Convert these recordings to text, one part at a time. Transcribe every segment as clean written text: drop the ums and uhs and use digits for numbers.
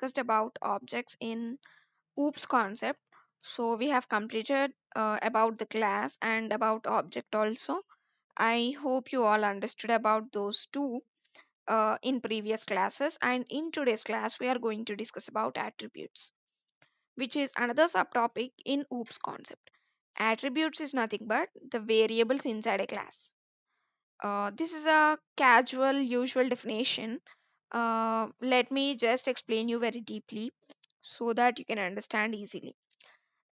discussed about objects in OOPS concept. So we have completed about the class and about object also. I hope you all understood about those two in previous classes, and in today's class we are going to discuss about attributes, which is another subtopic in OOPS concept. Attributes is nothing but the variables inside a class. This is a casual, usual definition. Let me just explain you very deeply so that you can understand easily.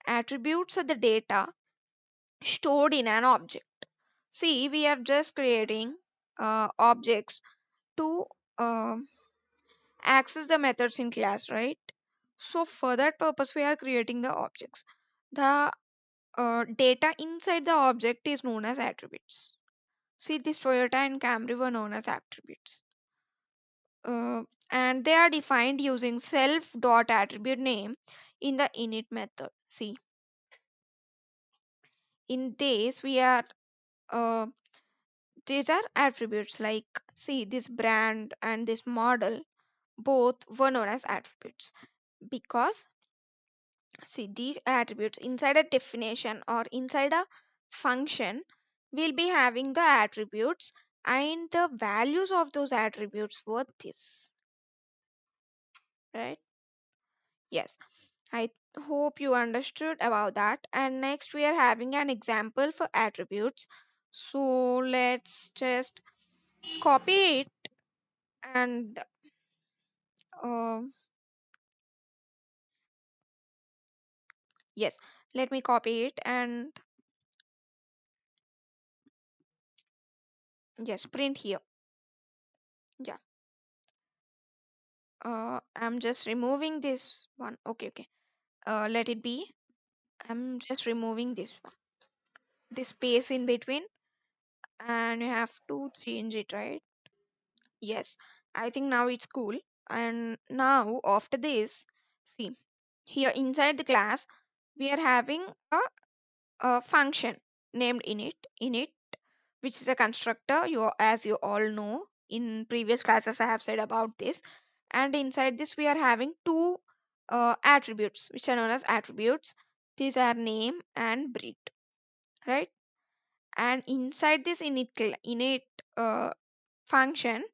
Attributes are the data stored in an object. See, we are just creating objects to access the methods in class, right? So, for that purpose, we are creating the objects. The data inside the object is known as attributes. See, this Toyota and Camry were known as attributes. uh, and they are defined using self dot attribute name in the init method. See, in this we are uh, these are attributes like, see, this brand and this model both were known as attributes because, see, these attributes inside a definition or inside a function will be having the attributes, and the values of those attributes were this, right? Yes, I hope you understood about that. And next, we are having an example for attributes. So let's just copy it and uh, yes, let me copy it and yes, print here. Yeah, I'm just removing this one. Okay, okay. Let it be. I'm just removing this one, this space in between, and you have to change it, right? Yes, I think now it's cool. And now after this, see, here inside the class, we are having a function named init, which is a constructor. As you all know, in previous classes I have said about this. And inside this, we are having two attributes, which are known as attributes. These are name and breed, right? And inside this init function,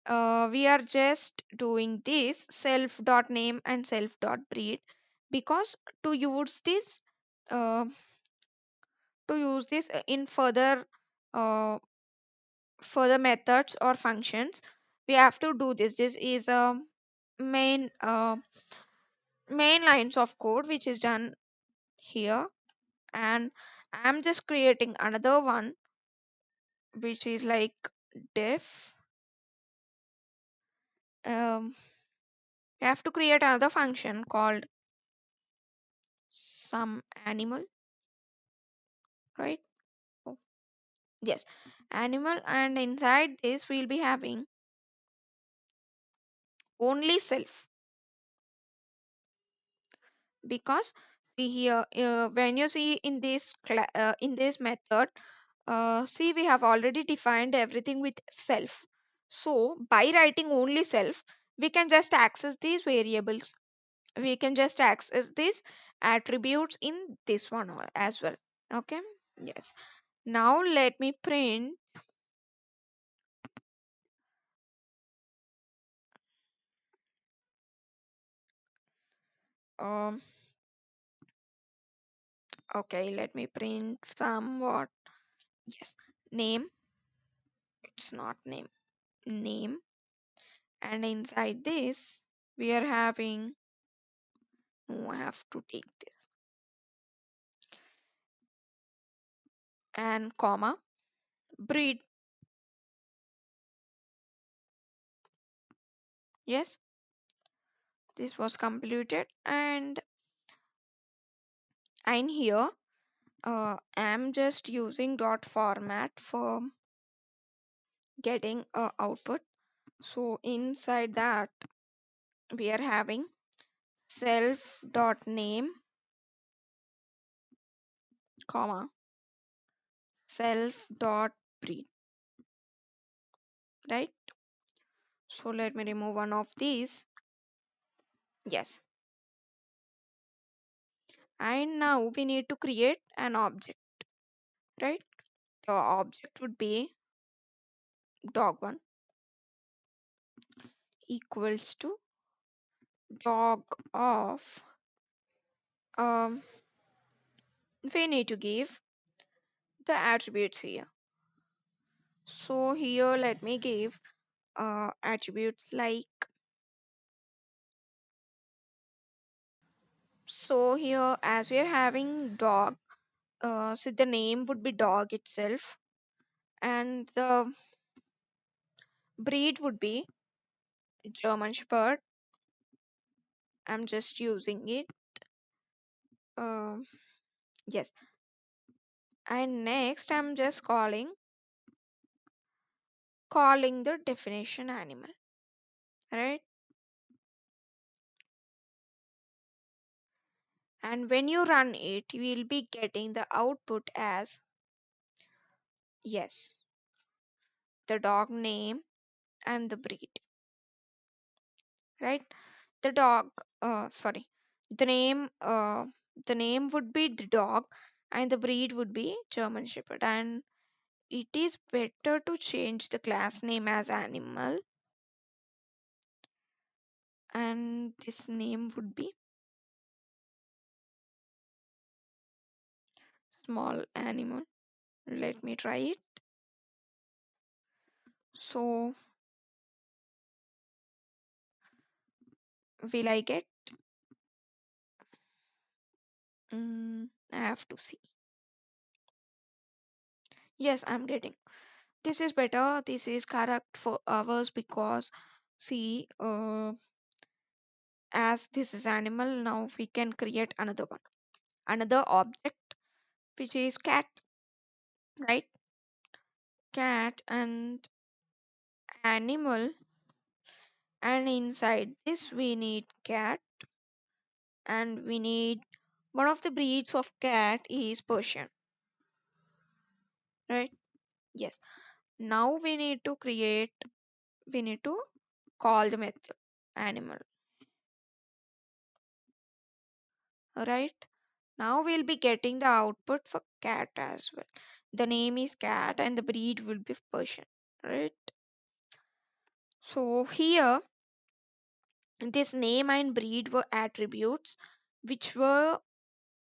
we are just doing this self dot name and self dot breed because to use this uh, in uh, further methods or functions, we have to do this is a main main lines of code which is done here. And I'm just creating another one which is like def. We have to create another function called some animal, right? Oh, yes, animal, and inside this we'll be having only self because, see here, when you see in in this method, see, we have already defined everything with self. So by writing only self, we can just access these variables. We can just access these attributes in this one as well. Okay. Yes. Now let me print. Um. Okay. Let me print somewhat. Yes. Name. It's not name. Name. And inside this, we are having. No, I have to take this and comma breed. Yes. This was completed, and here I'm just using dot format for getting output. So inside that, we are having self dot name comma self dot breed, right? So let me remove one of these Yes. And now we need to create an object, right? The object would be dog1 equals to dog of, um, we need to give the attributes here. So here let me give attributes like, so here as we are having dog, so the name would be dog itself, and the breed would be German Shepherd. I'm just using it. Um, yes. And next I'm just calling the definition animal, right? And when you run it, you will be getting the output as, yes, the dog name and the breed, right? The dog, sorry, the name, the name would be the dog, and the breed would be German Shepherd. And it is better to change the class name as animal, and this name would be small animal. Let me try it. So, will I get? I have to see. Yes, I'm getting. This is better. This is correct for ours because, see, as this is animal, now we can create another one, another object, which is cat, right? Cat and animal, and inside this we need cat, and we need one of the breeds of cat is Persian, right? Yes. Now we need to call the method animal, right? Now we'll be getting the output for cat as well. The name is cat and the breed will be Persian, right? So here, this name and breed were attributes which were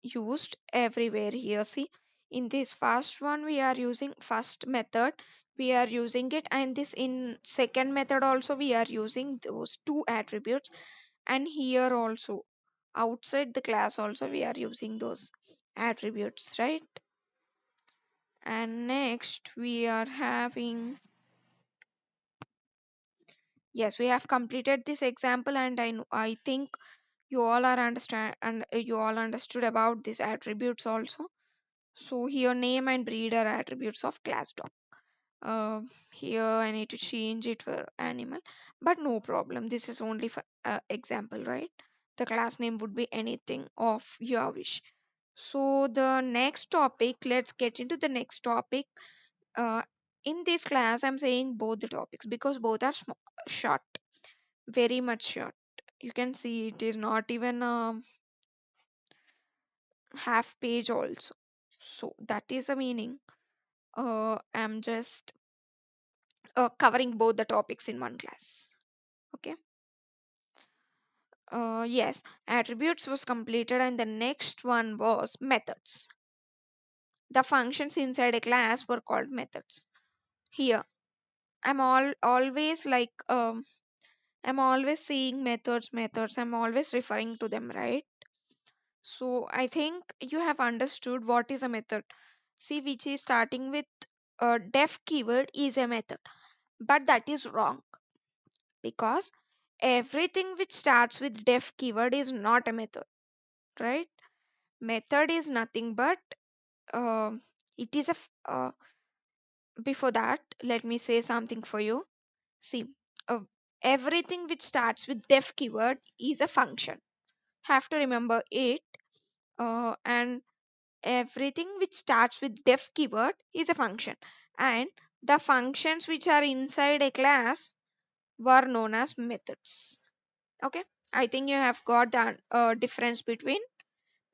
used everywhere here. See, in this first one, we are using first method, we are using it, and this in second method also we are using those two attributes, and here also outside the class also we are using those attributes, right? And next we are having, yes, we have completed this example, and I think you all are understand and you all understood about these attributes also. So here name and breed are attributes of class dog. uh, Here I need to change it for animal, but no problem, this is only for example, right? The class name would be anything of your wish. So the next topic, let's get into the next topic. uh, in this class I'm saying both the topics because both are short, very much short. You can see it is not even a half page also. So that is the meaning. I'm just covering both the topics in one class. Okay. Yes, attributes was completed, and the next one was methods. The functions inside a class were called methods. Here, always like, I'm always seeing methods. I'm always referring to them, right? So I think you have understood what is a method. See, which is starting with a def keyword is a method, but that is wrong because everything which starts with def keyword is not a method, right? Method is nothing but, um it is a before that, let me say something for you. See, uh, everything which starts with def keyword is a function. Have to remember it. And everything which starts with def keyword is a function, and the functions which are inside a class were known as methods. Okay. I think you have got the difference between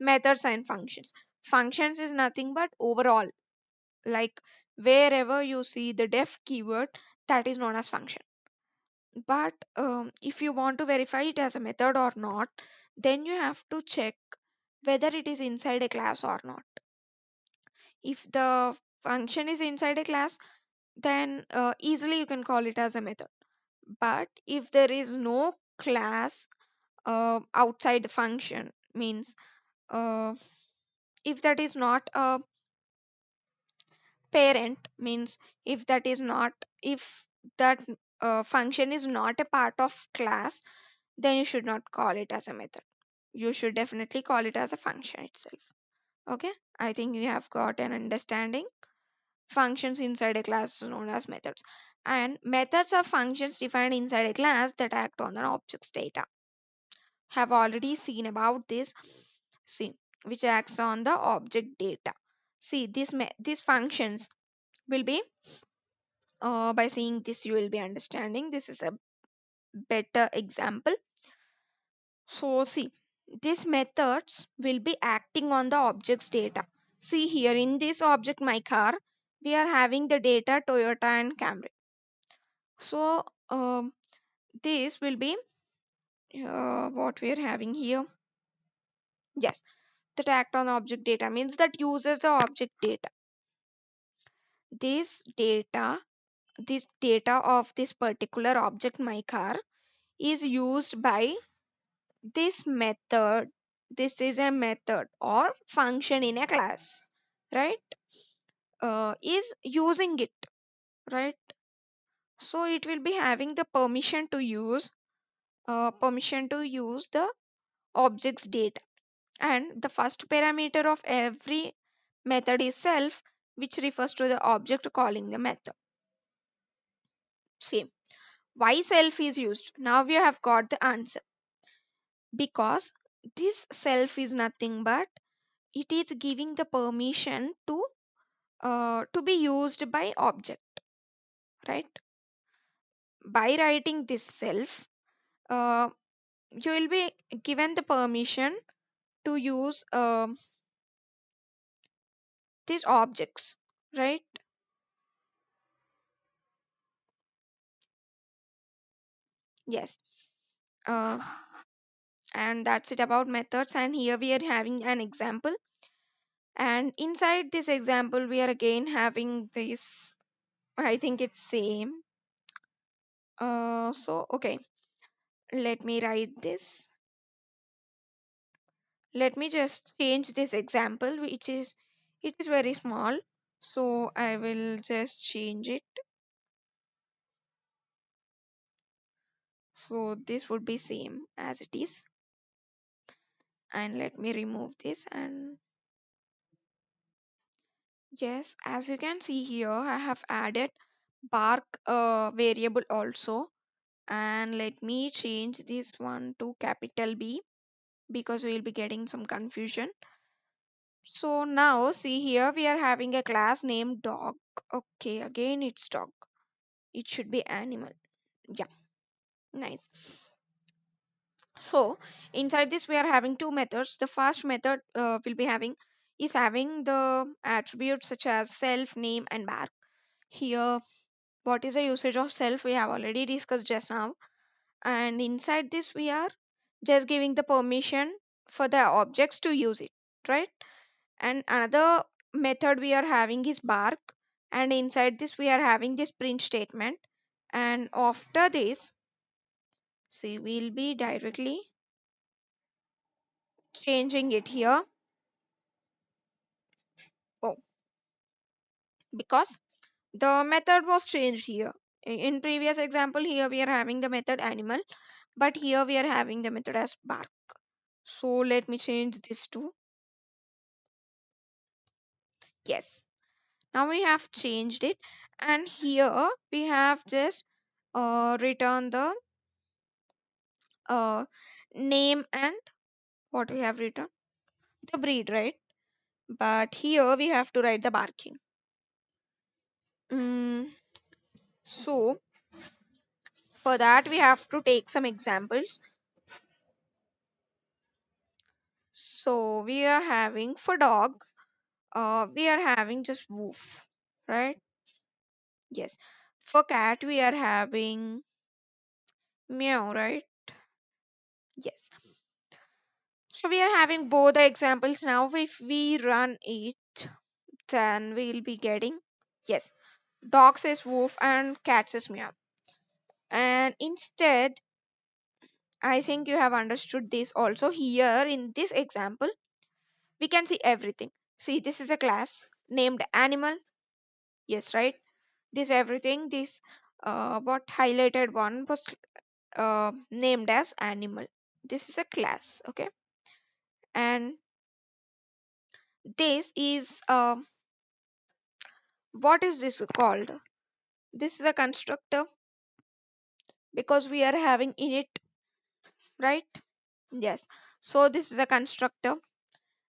methods and functions. Functions is nothing but overall, like wherever you see the def keyword, that is known as function. But if you want to verify it as a method or not, then you have to check whether it is inside a class or not. If the function is inside a class, then easily you can call it as a method. But if there is no class outside the function, means uh, if that is not a parent, means if that is not, if that function is not a part of class, then you should not call it as a method. You should definitely call it as a function itself. Okay, I think you have got an understanding. Functions inside a class is known as methods, and methods are functions defined inside a class that act on an object's data. Have already seen about this. See, which acts on the object data. See, these functions will be, by seeing this you will be understanding. This is a better example. So see, these methods will be acting on the object's data. See here, in this object my car, we are having the data Toyota and Camry. So this will be what we are having here. Yes, that act on object data means that uses the object data. This data, this data of this particular object my car is used by this method. This is a method or function in a class, right? Is using it, right? So it will be having the permission to use the object's data, and the first parameter of every method is self, which refers to the object calling the method. Same. Why self is used? Now we have got the answer. Because this self is nothing but it is giving the permission to be used by object, right? By writing this self, uh, you will be given the permission to use these objects, right? Yes. uh, and that's it about methods, and here we are having an example, and inside this example we are again having this. I think it's same. So okay, let me write this. Let me just change this example, which is, it is very small, so I will just change it. So this would be same as it is, and let me remove this. And yes, as you can see here, I have added bark variable also, and let me change this one to capital B, because we will be getting some confusion. So now see here, we are having a class named dog. Okay, again it's dog. It should be animal. Yeah, nice. So inside this we are having two methods. The first method will be having is having the attributes such as self, name, and bark. Here, what is the usage of self? We have already discussed just now. And inside this we are just giving the permission for the objects to use it, right? And another method we are having is bark, and inside this we are having this print statement. And after this, see, we'll be directly changing it here. Oh, because the method was changed here. In previous example, here we are having the method animal, but here we are having the method as bark. So let me change this to yes. Now we have changed it, and here we have just written the uh, name and what we have written, the breed, right? But here we have to write the barking. Mm, so for that we have to take some examples. So we are having for dog, we are having just woof, right? Yes. For cat, we are having meow, right? Yes. So we are having both the examples now. If we run it, then we'll be getting, yes, dog says woof and cat says meow. And instead, I think you have understood this also. Here in this example, we can see everything. See, this is a class named animal. Yes, right? This everything, this what highlighted one was named as animal. This is a class, okay? And this is what is this called? This is a constructor because we are having init, right? Yes. So this is a constructor,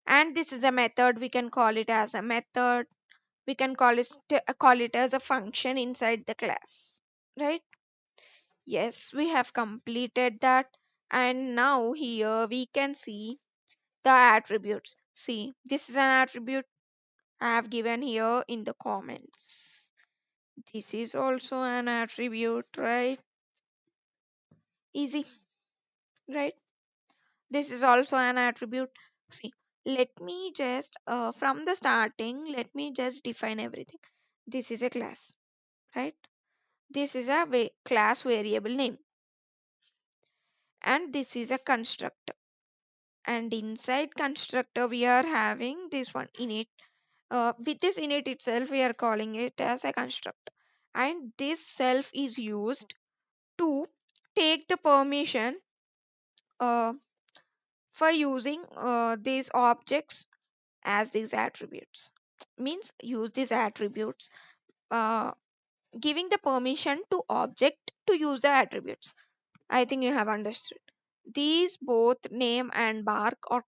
and this is a method. We can call it as a method. We can call it as a function inside the class, right? Yes, we have completed that. And now here we can see the attributes. See, this is an attribute I have given here in the comments. This is also an attribute, right? Easy, right? This is also an attribute. See, let me just from the starting, let me just define everything. This is a class, right? This is a class variable name, and this is a constructor. And inside constructor, we are having this one init. With this init itself, we are calling it as a constructor. And this self is used to take the permission uh, for using these objects as these attributes. Means use these attributes, uh, giving the permission to object to use the attributes. I think you have understood. These both name and bark are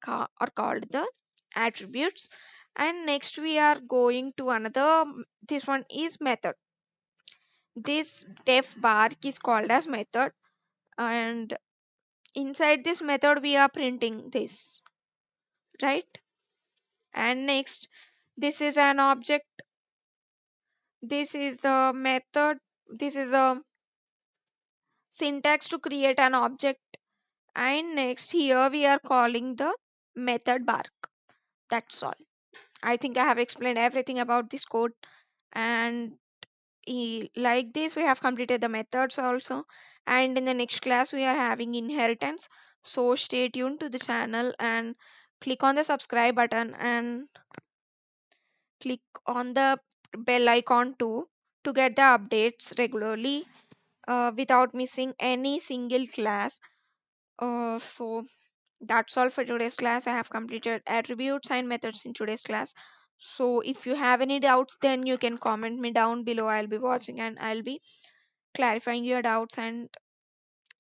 called the attributes. And next we are going to another. This one is method. This def bark is called as method, and inside this method we are printing this, right? And next, this is an object. This is the method. This is a syntax to create an object. And next here we are calling the method bark. That's all. I think I have explained everything about this code. And like this, we have completed the methods also. And in the next class, we are having inheritance. So stay tuned to the channel and click on the subscribe button and click on the bell icon too to get the updates regularly without missing any single class. So that's all for today's class. I have completed attributes and methods in today's class. So if you have any doubts, then you can comment me down below. I'll be watching and I'll be clarifying your doubts. And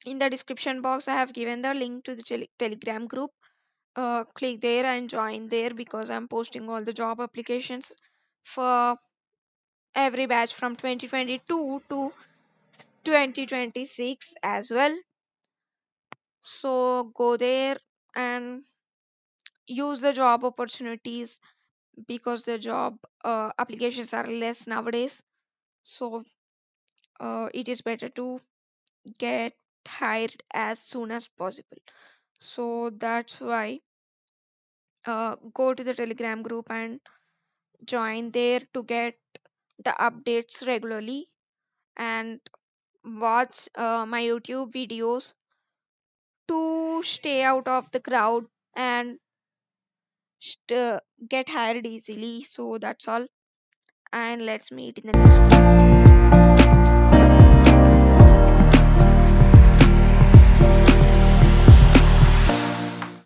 in the description box, I have given the link to the Telegram group. Click there and join there because I'm posting all the job applications for every batch from 2022 to 2026 as well. So go there and use the job opportunities because the job applications are less nowadays. So it is better to get hired as soon as possible. So that's why go to the Telegram group and join there to get the updates regularly and watch my YouTube videos to stay out of the crowd and get hired easily. So that's all. And let's meet in the next one.